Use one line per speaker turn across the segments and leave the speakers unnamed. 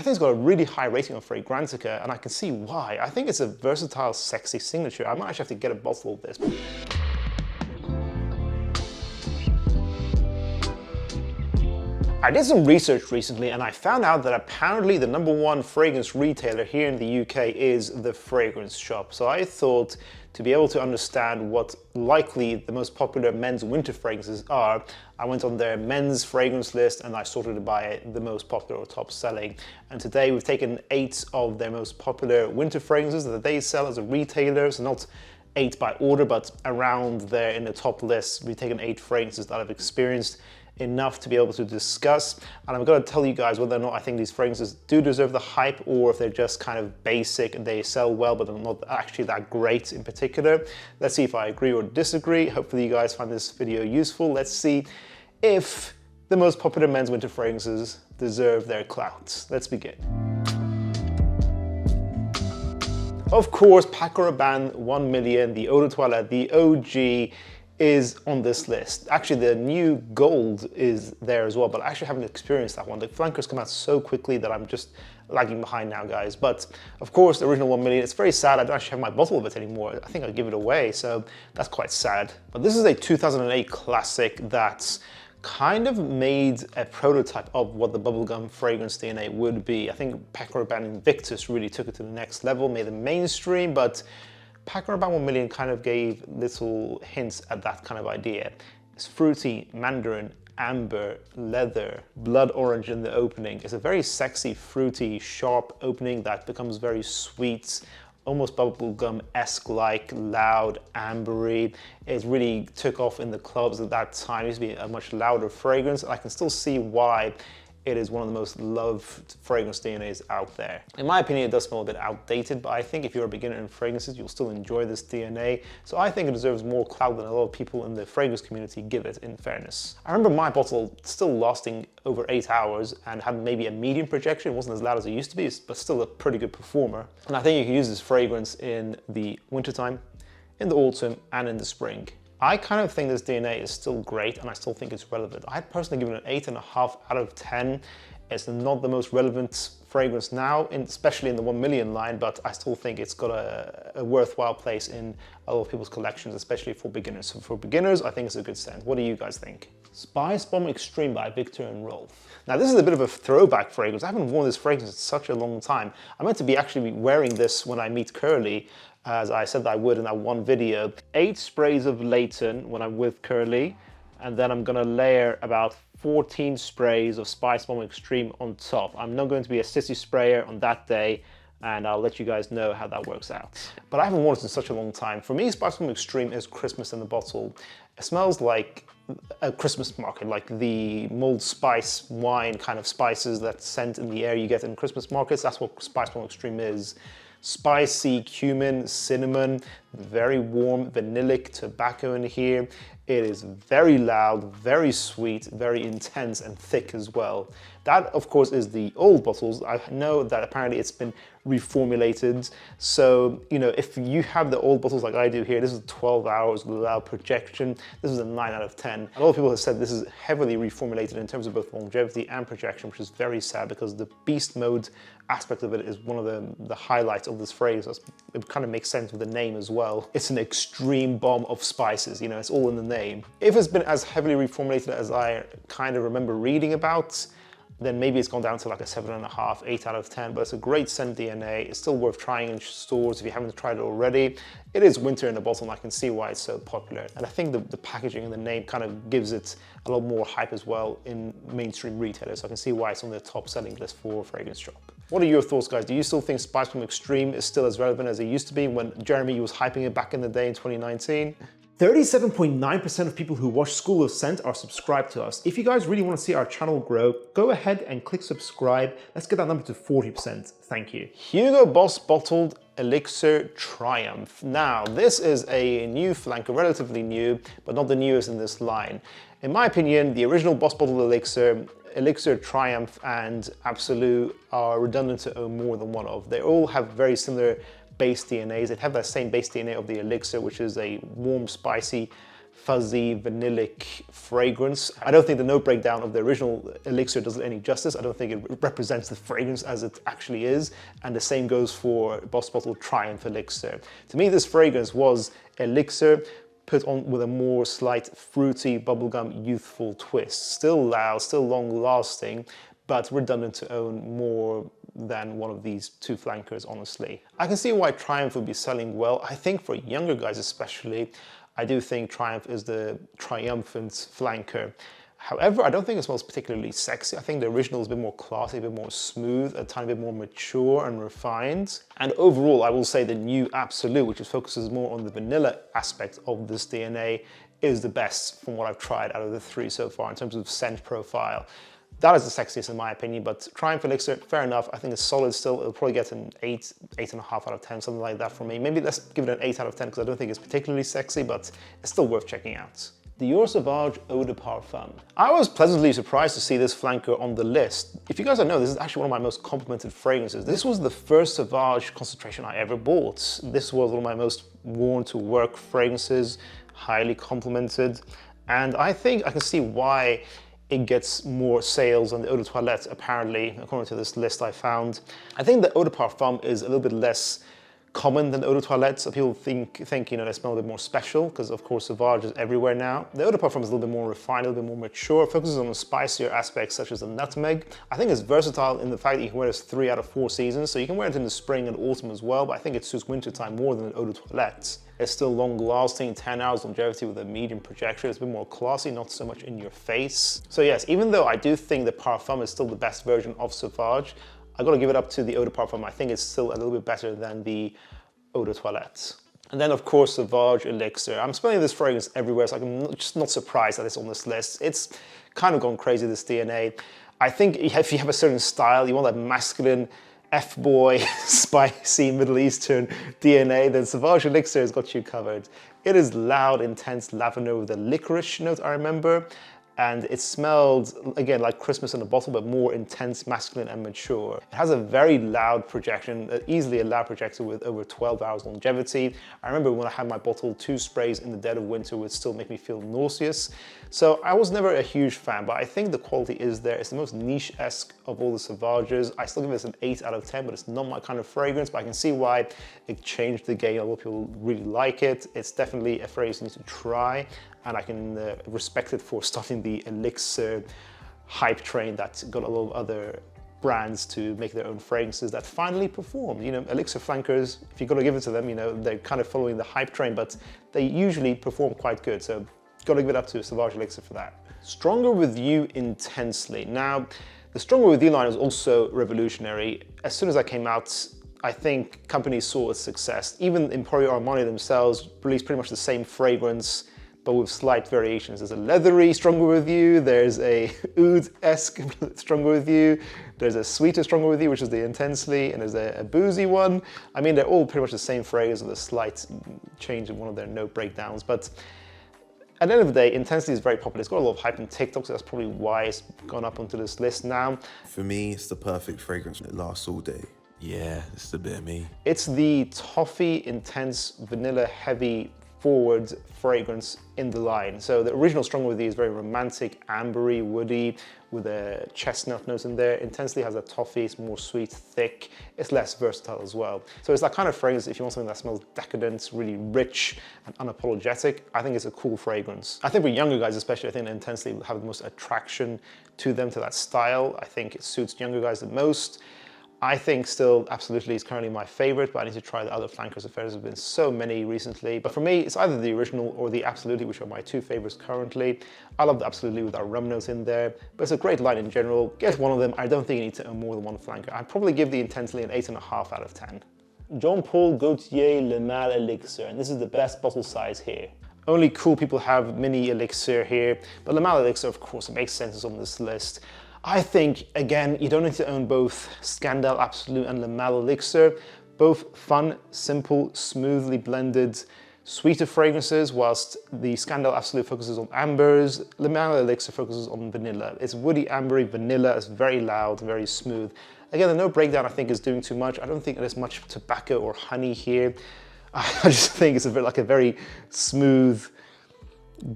I think it's got a really high rating on Fragrantica, and I can see why. I think it's a versatile, sexy signature. I might actually have to get a bottle of this. I did some research recently and I found out that apparently the #1 fragrance retailer here in the UK is The Fragrance Shop. So I thought, to be able to understand what likely the most popular men's winter fragrances are, I went on their men's fragrance list and I sorted it by the most popular or top selling. And today we've taken 8 of their most popular winter fragrances that they sell as a retailer, so not 8 by order, but around there in the top list. We've taken 8 fragrances that I've experienced enough to be able to discuss, and I'm going to tell you guys whether or not I think these fragrances do deserve the hype, or if they're just kind of basic and they sell well but they're not actually that great in particular. Let's see if I agree or disagree. Hopefully you guys find this video useful. Let's see if the most popular men's winter fragrances deserve their clout. Let's begin. Of course, Paco Rabanne 1 million, the Eau de Toilette, the OG, is on this list. Actually, the new gold is there as well, but I actually haven't experienced that one. The flankers come out so quickly that I'm just lagging behind now, guys. But of course, the original 1 million, it's very sad. I don't actually have my bottle of it anymore. I think I'll give it away, so that's quite sad. But this is a 2008 classic that's kind of made a prototype of what the bubblegum fragrance DNA would be. I think Paco Rabanne Invictus really took it to the next level, made it mainstream, but Paco Rabanne 1 million kind of gave little hints at that kind of idea. It's fruity, mandarin, amber, leather, blood orange in the opening. It's a very sexy, fruity, sharp opening that becomes very sweet, almost bubblegum-esque like, loud, ambery. It really took off in the clubs at that time. It used to be a much louder fragrance, and I can still see why it is one of the most loved fragrance DNAs out there. In my opinion, it does smell a bit outdated, but I think if you're a beginner in fragrances, you'll still enjoy this DNA. So I think it deserves more clout than a lot of people in the fragrance community give it, in fairness. I remember my bottle still lasting over 8 hours and had maybe a medium projection. It wasn't as loud as it used to be, but still a pretty good performer. And I think you can use this fragrance in the wintertime, in the autumn, and in the spring. I kind of think this DNA is still great and I still think it's relevant. I'd personally give it an 8.5 out of 10. It's not the most relevant fragrance now, especially in the 1 million line, but I still think it's got a worthwhile place in a lot of people's collections, especially for beginners. So for beginners, I think it's a good scent. What do you guys think? Spicebomb Extreme by Viktor&Rolf. Now this is a bit of a throwback fragrance. I haven't worn this fragrance in such a long time. I'm meant to be actually wearing this when I meet Curly, as I said that I would in that one video. 8 sprays of Layton when I'm with Curly, and then I'm gonna layer about 14 sprays of Spicebomb Extreme on top. I'm not going to be a sissy sprayer on that day, and I'll let you guys know how that works out. But I haven't worn it in such a long time. For me, Spicebomb Extreme is Christmas in the bottle. It smells like a Christmas market, like the mulled spice wine kind of spices, that scent in the air you get in Christmas markets. That's what Spicebomb Extreme is. Spicy, cumin, cinnamon, very warm vanillic tobacco in here. It is very loud, very sweet, very intense and thick as well. That, of course, is the old bottles. I know that apparently it's been reformulated. So, you know, if you have the old bottles like I do here, this is 12 hours with loud projection. This is a 9 out of 10. A lot of people have said this is heavily reformulated in terms of both longevity and projection, which is very sad because the beast mode aspect of it is one of the highlights of this phrase. It kind of makes sense with the name as well. It's an extreme bomb of spices, you know, it's all in the name. If it's been as heavily reformulated as I kind of remember reading about, then maybe it's gone down to like a 7.5, 8 out of 10, but it's a great scent DNA. It's still worth trying in stores if you haven't tried it already. It is winter in a bottle and I can see why it's so popular. And I think the packaging and the name kind of gives it a lot more hype as well in mainstream retailers. So I can see why it's on the top selling list for Fragrance Shop. What are your thoughts, guys? Do you still think Spicebomb Extreme is still as relevant as it used to be when Jeremy was hyping it back in the day in 2019? 37.9% of people who watch School of Scent are subscribed to us. If you guys really want to see our channel grow, go ahead and click subscribe. Let's get that number to 40%. Thank you. Hugo Boss Bottled Elixir Triumph. Now, this is a new flanker, relatively new, but not the newest in this line. In my opinion, the original Boss Bottled Elixir, Elixir Triumph, and Absolu are redundant to own more than one of. They all have very similar base DNAs. They have that same base DNA of the Elixir, which is a warm, spicy fuzzy, vanillic fragrance. I don't think the note breakdown of the original Elixir does it any justice. I don't think it represents the fragrance as it actually is. And the same goes for Boss Bottle Triumph Elixir. To me, this fragrance was Elixir put on with a more slight fruity, bubblegum, youthful twist. Still loud, still long lasting, but redundant to own more than one of these two flankers, honestly. I can see why Triumph would be selling well. I think for younger guys especially, I do think Triumph is the triumphant flanker. However, I don't think it smells particularly sexy. I think the original is a bit more classy, a bit more smooth, a tiny bit more mature and refined. And overall, I will say the new Absolu, which focuses more on the vanilla aspect of this DNA, is the best from what I've tried out of the three so far in terms of scent profile. That is the sexiest in my opinion, but Triumph Elixir, fair enough. I think it's solid still. It'll probably get an 8, 8.5 out of 10, something like that for me. Maybe let's give it an 8 out of 10 because I don't think it's particularly sexy, but it's still worth checking out. Dior Sauvage Eau de Parfum. I was pleasantly surprised to see this flanker on the list. If you guys don't know, this is actually one of my most complimented fragrances. This was the first Sauvage concentration I ever bought. This was one of my most worn to work fragrances, highly complimented. And I think I can see why it gets more sales than the Eau de Toilette, apparently, according to this list I found. I think the Eau de Parfum is a little bit less common than the Eau de Toilette, so people think you know, they smell a bit more special, because of course Sauvage is everywhere now. The Eau de Parfum is a little bit more refined, a little bit more mature, focuses on the spicier aspects such as the nutmeg. I think it's versatile in the fact that you can wear this 3 out of 4 seasons, so you can wear it in the spring and autumn as well, but I think it suits wintertime more than the Eau de Toilette. It's still long lasting, 10 hours longevity with a medium projection. It's a bit more classy, not so much in your face. So yes, even though I do think the Parfum is still the best version of Sauvage, I gotta give it up to the Eau de Parfum. I think it's still a little bit better than the Eau de Toilette. And then of course Sauvage Elixir. I'm smelling this fragrance everywhere, so I'm just not surprised that it's on this list. It's kind of gone crazy, this DNA. I think if you have a certain style, you want that masculine, F-boy, spicy, Middle Eastern DNA, then Sauvage Elixir has got you covered. It is loud, intense lavender with a licorice note, I remember. And it smelled, again, like Christmas in a bottle, but more intense, masculine, and mature. It has a very loud projection, easily a loud projector with over 12 hours longevity. I remember when I had my bottle, 2 sprays in the dead of winter would still make me feel nauseous. So I was never a huge fan, but I think the quality is there. It's the most niche-esque of all the Sauvages. I still give this an 8 out of 10, but it's not my kind of fragrance, but I can see why it changed the game. A lot of people really like it. It's definitely a fragrance you need to try, and I can respect it for starting the Elixir hype train that got a lot of other brands to make their own fragrances that finally perform. You know, Elixir flankers, if you're gonna give it to them, you know, they're kind of following the hype train, but they usually perform quite good. So gotta give it up to Sauvage Elixir for that. Stronger With You Intensely. Now, the Stronger With You line is also revolutionary. As soon as I came out, I think companies saw its success. Even Emporio Armani themselves released pretty much the same fragrance, but with slight variations. There's a leathery Stronger With You, there's a oud-esque Stronger With You, there's a sweeter Stronger With You, which is the Intensely, and there's a boozy one. I mean, they're all pretty much the same fragrance with a slight change in one of their note breakdowns, but at the end of the day, Intensely is very popular. It's got a lot of hype on TikTok, so that's probably why it's gone up onto this list now.
For me, it's the perfect fragrance. It lasts all day. Yeah, this is a bit of me.
It's the toffee, intense, vanilla heavy forward fragrance in the line. So the original Stronger With You is very romantic, ambery, woody, with a chestnut note in there. Intensely has a toffee, it's more sweet, thick. It's less versatile as well. So it's that kind of fragrance, if you want something that smells decadent, really rich and unapologetic, I think it's a cool fragrance. I think for younger guys especially, I think Intensely will have the most attraction to them, to that style. I think it suits younger guys the most. I think still Absolutely is currently my favorite, but I need to try the other flankers. There's been so many recently. But for me, it's either the original or the Absolutely, which are my 2 favorites currently. I love the Absolutely with our rum notes in there, but it's a great line in general. Get one of them. I don't think you need to own more than one flanker. I'd probably give the Intensely an 8.5 out of 10. Jean Paul Gaultier Le Male Elixir, and this is the best bottle size here. Only cool people have mini Elixir here, but Le Male Elixir, of course, it makes sense it's on this list. I think, again, you don't need to own both Scandal Absolu and Le Male Elixir. Both fun, simple, smoothly blended, sweeter fragrances, whilst the Scandal Absolu focuses on ambers, Le Male Elixir focuses on vanilla. It's woody, ambery, vanilla, it's very loud, very smooth. Again, the note breakdown I think is doing too much. I don't think there's much tobacco or honey here. I just think it's like a very smooth,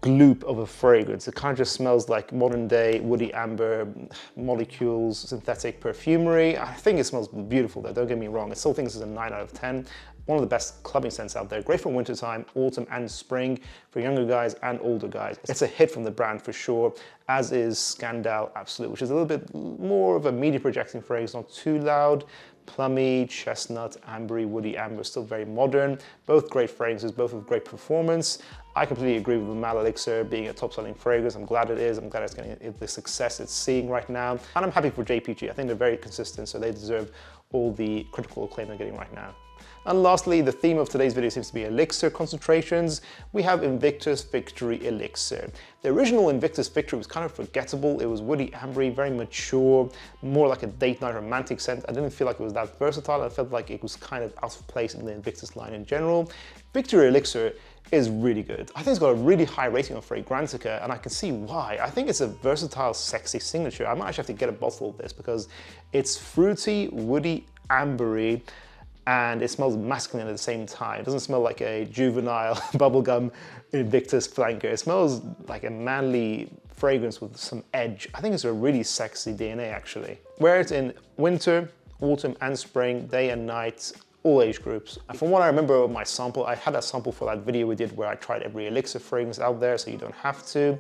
gloop of a fragrance. It kind of just smells like modern day woody amber, molecules, synthetic perfumery. I think it smells beautiful though, don't get me wrong. I still think this is a 9 out of 10. One of the best clubbing scents out there. Great for wintertime, autumn and spring, for younger guys and older guys. It's a hit from the brand for sure, as is Scandal Absolu, which is a little bit more of a media projecting fragrance, not too loud, plummy, chestnut, ambery, woody amber, still very modern. Both great fragrances, both with great performance. I completely agree with the VGE Elixir being a top-selling fragrance. I'm glad it is. I'm glad it's getting the success it's seeing right now. And I'm happy for JPG. I think they're very consistent, so they deserve all the critical acclaim they're getting right now. And lastly, the theme of today's video seems to be elixir concentrations. We have Invictus Victory Elixir. The original Invictus Victory was kind of forgettable. It was woody ambery, very mature, more like a date night romantic scent. I didn't feel like it was that versatile. I felt like it was kind of out of place in the Invictus line in general. Victory Elixir is really good. I think it's got a really high rating on Fragrantica, and I can see why. I think it's a versatile, sexy signature. I might actually have to get a bottle of this because it's fruity, woody, ambery, and it smells masculine at the same time. It doesn't smell like a juvenile bubblegum Invictus flanker. It smells like a manly fragrance with some edge. I think it's a really sexy DNA actually. Wear it in winter, autumn and spring, day and night, all age groups. From what I remember of my sample, I had a sample for that video we did where I tried every elixir fragrance out there, so you don't have to.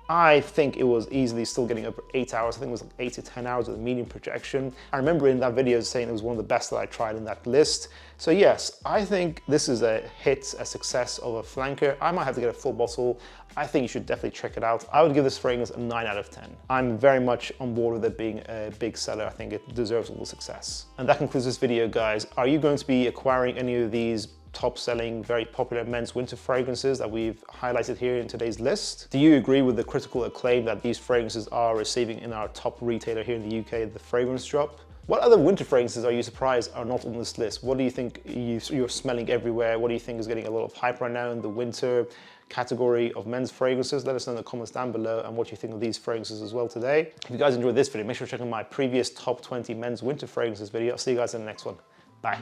I think it was easily still getting over 8 hours. I think it was like 8 to 10 hours with a medium projection. I remember in that video saying it was one of the best that I tried in that list. So yes, I think this is a hit, a success of a flanker. I might have to get a full bottle. I think you should definitely check it out. I would give this fragrance a 9 out of 10. I'm very much on board with it being a big seller. I think it deserves all the success. And that concludes this video, guys. Are you going to be acquiring any of these top-selling, very popular men's winter fragrances that we've highlighted here in today's list? Do you agree with the critical acclaim that these fragrances are receiving in our top retailer here in the UK, The Fragrance Drop? What other winter fragrances are you surprised are not on this list? What do you think you're smelling everywhere? What do you think is getting a lot of hype right now in the winter category of men's fragrances? Let us know in the comments down below and what you think of these fragrances as well today. If you guys enjoyed this video, make sure to check out my previous top 20 men's winter fragrances video. I'll see you guys in the next one. Bye.